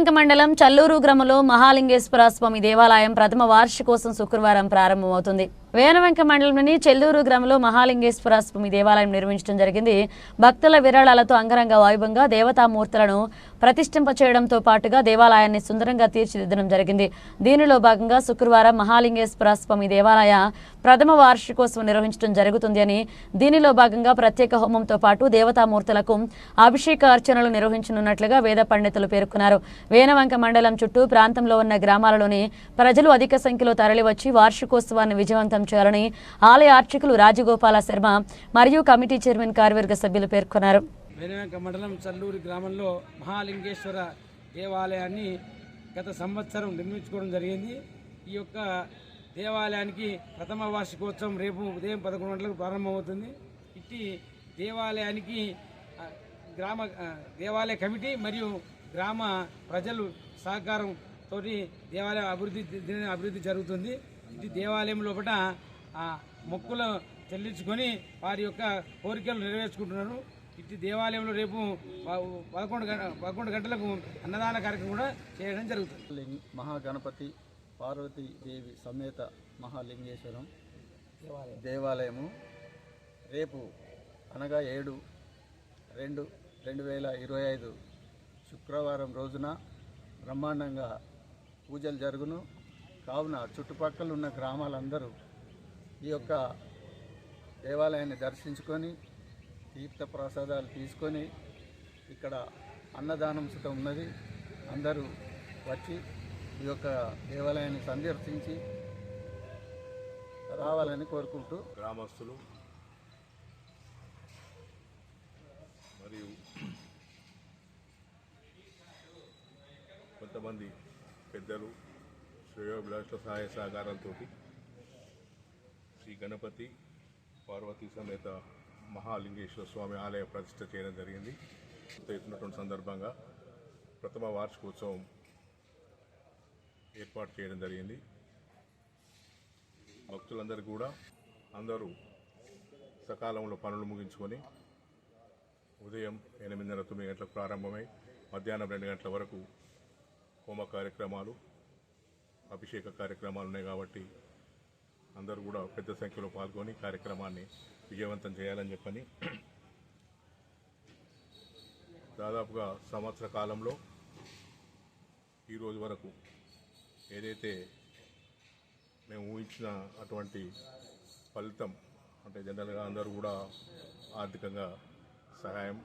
వేనవంక మండలం చల్లూరు గ్రామంలో మహాలింగేశ్వర స్వామి దేవాలయం ప్రథమ వార్షికోత్సవం శుక్రవారం ప్రారంభమవుతుంది. వేనవంక మండలంలోని చెల్లూరు గ్రామంలో మహాలింగేశ్వర స్వామి దేవాలయం నిర్మించడం జరిగింది. భక్తుల విరాళాలతో అంగరంగ వైభవంగా దేవతామూర్తులను ప్రతిష్ఠింప చేయడంతో పాటుగా దేవాలయాన్ని సుందరంగా తీర్చిదిద్దడం జరిగింది. దీనిలో భాగంగా శుక్రవారం మహాలింగేశ్వర స్వామి దేవాలయ ప్రథమ వార్షికోత్సవం నిర్వహించడం జరుగుతుంది అని, దీనిలో భాగంగా ప్రత్యేక హోమంతో పాటు దేవతామూర్తులకు అభిషేక అర్చనలు నిర్వహించనున్నట్లుగా వేద పండితులు పేర్కొన్నారు. వేనవంక మండలం చుట్టూ ప్రాంతంలో ఉన్న గ్రామాలలోని ప్రజలు అధిక సంఖ్యలో తరలివచ్చి వార్షికోత్సవాన్ని విజయవంతం చేయాలని ఆలయ అర్చకులు రాజగోపాల శర్మ మరియు కమిటీ చైర్మన్ కార్యవర్గ సభ్యులు పేర్కొన్నారు. వేనవంక మండలం చల్లూరు గ్రామంలో మహాలింగేశ్వర దేవాలయాన్ని గత సంవత్సరం నిర్మించుకోవడం జరిగింది. ఈ యొక్క దేవాలయానికి ప్రథమ వార్షికోత్సవం రేపు ఉదయం 11 గంటలకు ప్రారంభమవుతుంది. ఇట్టి దేవాలయానికి దేవాలయ కమిటీ మరియు గ్రామ ప్రజలు సహకారంతో దేవాలయ అభివృద్ధి జరుగుతుంది. ఇది దేవాలయం లోపల మొక్కులు చెల్లించుకొని వారి యొక్క కోరికలు నెరవేర్చుకుంటున్నారు. ఇటు దేవాలయంలో రేపు 11 గంటలకు అన్నదాన కార్యక్రమం కూడా చేయడం జరుగుతుంది. మహాగణపతి పార్వతీ దేవి సమేత మహాలింగేశ్వరం దేవాలయము రేపు అనగా 7/2/2025 శుక్రవారం రోజున బ్రహ్మాండంగా పూజలు జరుగును. కావున చుట్టుపక్కల ఉన్న గ్రామాలందరూ ఈ యొక్క దేవాలయాన్ని దర్శించుకొని తీర్థ ప్రసాదాలు తీసుకొని ఇక్కడ అన్నదానం సుత ఉన్నది. అందరూ వచ్చి ఈ యొక్క దేవాలయాన్ని సందర్శించి రావాలని కోరుకుంటూ గ్రామస్తులు మరియు కొంతమంది పెద్దలు శ్రేయోభిలాషుల సహాయ సహకారంతో శ్రీ గణపతి పార్వతీ సమేత మహాలింగేశ్వర స్వామి ఆలయ ప్రతిష్ఠ చేయడం జరిగింది. అవుతున్నటువంటి సందర్భంగా ప్రథమ వార్షికోత్సవం ఏర్పాటు చేయడం జరిగింది. భక్తులందరూ కూడా అందరూ సకాలంలో పనులు ముగించుకొని ఉదయం 8:30-9 గంటలకు ప్రారంభమై మధ్యాహ్నం 2 గంటల వరకు హోమ కార్యక్రమాలు, అభిషేక కార్యక్రమాలు ఉన్నాయి కాబట్టి అందరూ కూడా పెద్ద సంఖ్యలో పాల్గొని కార్యక్రమాన్ని విజయవంతం చేయాలని చెప్పని దాదాపుగా సంవత్సర కాలంలో ఈరోజు వరకు ఏదైతే మేము ఊహించిన అటువంటి ఫలితం అంటే జనరల్గా అందరూ కూడా ఆర్థికంగా సహాయం